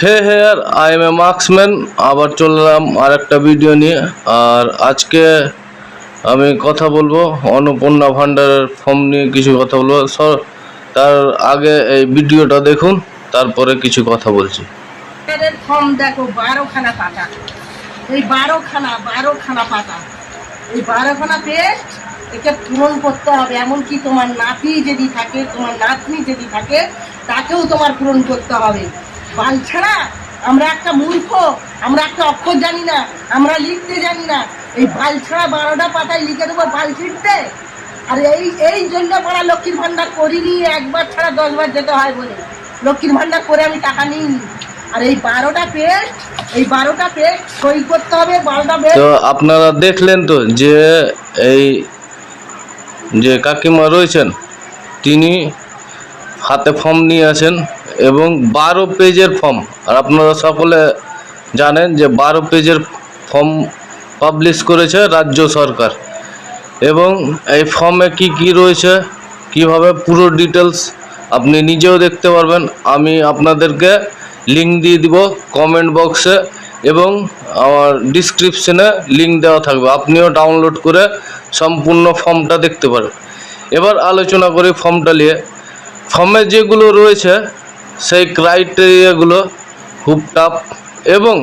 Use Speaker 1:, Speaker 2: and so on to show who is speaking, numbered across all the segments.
Speaker 1: Hey here I am a marksman. আবার চললাম আর একটা ভিডিও নিয়ে। আর আজকে আমি কথা বলবো অন্নপূর্ণা ভান্ডারের ফর্ম নিয়ে কিছু কথা বলবো। তার আগে এই ভিডিওটা দেখুন, তারপরে কিছু কথা বলছি।
Speaker 2: ফর্ম দেখো 12খানা পাতা, এই 12খানা পাতা, এই 12খানা পেস্ট একে পূরণ করতে হবে। এমনকি তোমার নাতি যদি থাকে, তোমার নাতনি যদি থাকে, তাকেও তোমার পূরণ করতে হবে। বাল ছাড়া আমরা একটা মূর্খ, আমরা একটা অক্ষর জানি না, আমরা লিখতে জানি না। এই বাল ছাড়া 12টা পাতায় লিখে দেবো বাল ছিঁড়তে। আর এই জন্য পাড়া লক্ষ্মীর ভান্ডার করিনি, একবার ছাড়া 10 বার যেতে হয় বলে লক্ষ্মীর ভান্ডার করে আমি টাকা নিইনি। আর এই 12টা পেস্ট সই করতে হবে। 12টা পেস্ট
Speaker 1: তো আপনারা দেখলেন তো যে এই যে কাকিমা রয়েছেন, তিনি হাতে ফর্ম নিয়ে আসেন এবং 12 পেজের ফর্ম। আর আপনারা সকলে জানেন যে 12 পেজের ফর্ম পাবলিশ করেছে রাজ্য সরকার। এবং এই ফর্মে কি কি রয়েছে, কিভাবে পুরো ডিটেলস আপনি নিজেও দেখতে পারবেন। আমি আপনাদেরকে লিঙ্ক দিয়ে দিব কমেন্ট বক্সে এবং আমার ডিসক্রিপশনে লিঙ্ক দেওয়া থাকবে, আপনিও ডাউনলোড করে সম্পূর্ণ ফর্মটা দেখতে পারেন। এবার আলোচনা করি ফর্মটা নিয়ে। ফর্মে যেগুলো রয়েছে সেই ক্রাইটেরিয়াগুলো খুব টাফ, এবং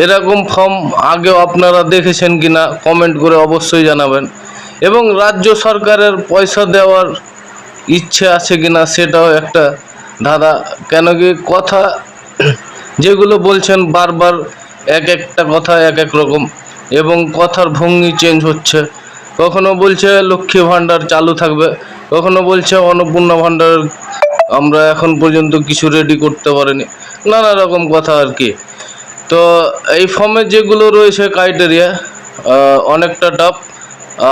Speaker 1: এরকম ফর্ম আগেও আপনারা দেখেছেন কিনা কমেন্ট করে অবশ্যই জানাবেন। এবং রাজ্য সরকারের পয়সা দেওয়ার ইচ্ছে আছে কিনা সেটাও একটা ধাঁধা। কেন কি কথা যেগুলো বলছেন বারবার এক একটা কথা এক এক রকম, এবং কথার ভঙ্গি চেঞ্জ হচ্ছে। কখনো বলছে লক্ষ্মী ভাণ্ডার চালু থাকবে, কখনো বলছে অন্নপূর্ণা ভাণ্ডার আমরা এখন পর্যন্ত কিছু রেডি করতে পারিনি, নানা রকম কথা আর কি। তো এই ফর্মে যেগুলো রয়েছে ক্রাইটেরিয়া অনেকটা টাফ।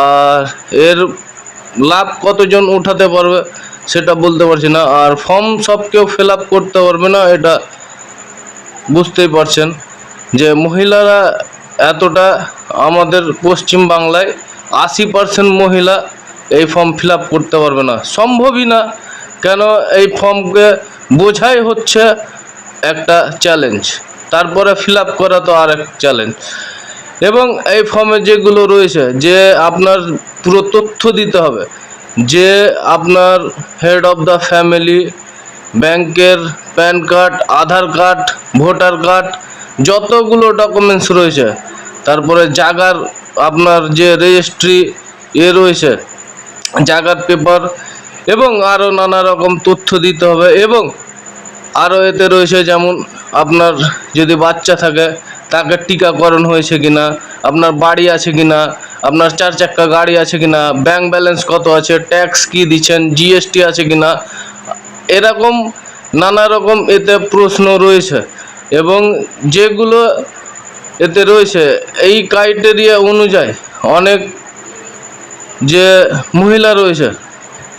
Speaker 1: আর এর লাভ কতজন উঠাতে পারবে সেটা বলতে পারছি না। আর ফর্ম সব কেউ ফিল আপ করতে পারবে না, এটা বুঝতেই পারছেন যে মহিলারা এতটা, আমাদের পশ্চিম বাংলায় 80% মহিলা এই ফর্ম ফিল আপ করতে পারবে না, সম্ভবই না। কেন এই ফর্মকে বোঝাই হচ্ছে একটা চ্যালেঞ্জ, তারপরে ফিল আপ করা তো আর এক চ্যালেঞ্জ। এবং এই ফর্মে যেগুলো রয়েছে যে আপনার পুরো তথ্য দিতে হবে, যে আপনার হেড অফ দ্য ফ্যামিলি, ব্যাংকের প্যান কার্ড, আধার কার্ড, ভোটার কার্ড, যতগুলো ডকুমেন্টস রয়েছে, তারপরে জায়গার আপনার যে রেজিস্ট্রি রয়েছে, জায়গার পেপার, এবং আরও নানা রকম তথ্য দিতে হবে। এবং আরও এতে রয়েছে যেমন আপনার যদি বাচ্চা থাকে তাকে টিকাকরণ হয়েছে কিনা, আপনার বাড়ি আছে কিনা, আপনার 4 চাক্কা গাড়ি আছে কিনা, ব্যাংক ব্যালেন্স কত আছে, ট্যাক্স কি দিচ্ছেন, জিএসটি আছে কিনা, এরকম নানা রকম এতে প্রশ্ন রয়েছে। এবং যেগুলো এতে রয়েছে এই ক্রাইটেরিয়া অনুযায়ী অনেক যে মহিলা রয়েছে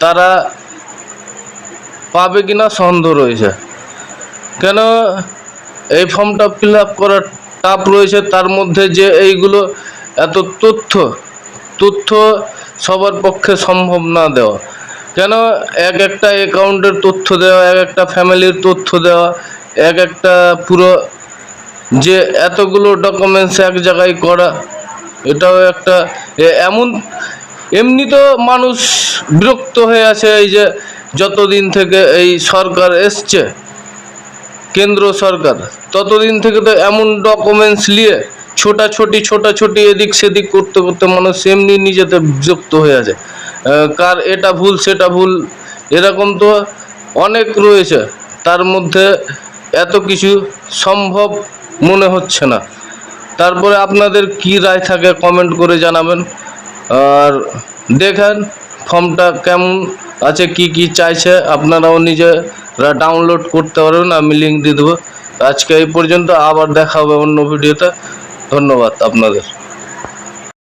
Speaker 1: তারা পাবে কিনা সন্দেহ রয়েছে। কেন এই ফর্মটা ফিল আপ করা টাফ রয়েছে, তার মধ্যে যে এইগুলো এত তথ্য সবার পক্ষে সম্ভব না দেওয়া। কেন এক একটা অ্যাকাউন্টের তথ্য দেওয়া, এক একটা ফ্যামিলির তথ্য দেওয়া, এক একটা পুরো যে এতগুলো ডকুমেন্টস এক জায়গায় করা, এটাও একটা এমনি তো মানুষ বিরক্ত হয়ে আছে। এই যে যতদিন থেকে এই সরকার এসছে, কেন্দ্র সরকার, ততদিন থেকে তো এমন ডকুমেন্টস নিয়ে ছোটাছুটি এদিক সেদিক করতে করতে মানুষ এমনি নিজেতে বিরক্ত হয়ে আছে। কার এটা ভুল সেটা ভুল, এরকম তো অনেক রয়েছে। তার মধ্যে এত কিছু সম্ভব মনে হচ্ছে না। তারপরে আপনাদের কি রায় থাকে কমেন্ট করে জানাবেন। আর দেখেন ফর্মটা কেমন আছে, কি কি চাইছে, আপনারাও নিজেরা ডাউনলোড করতে পারবেন, আমি লিঙ্ক দিয়ে দেবো। আজকে এই পর্যন্ত, আবার দেখা হবে অন্য ভিডিওতে। ধন্যবাদ আপনাদের।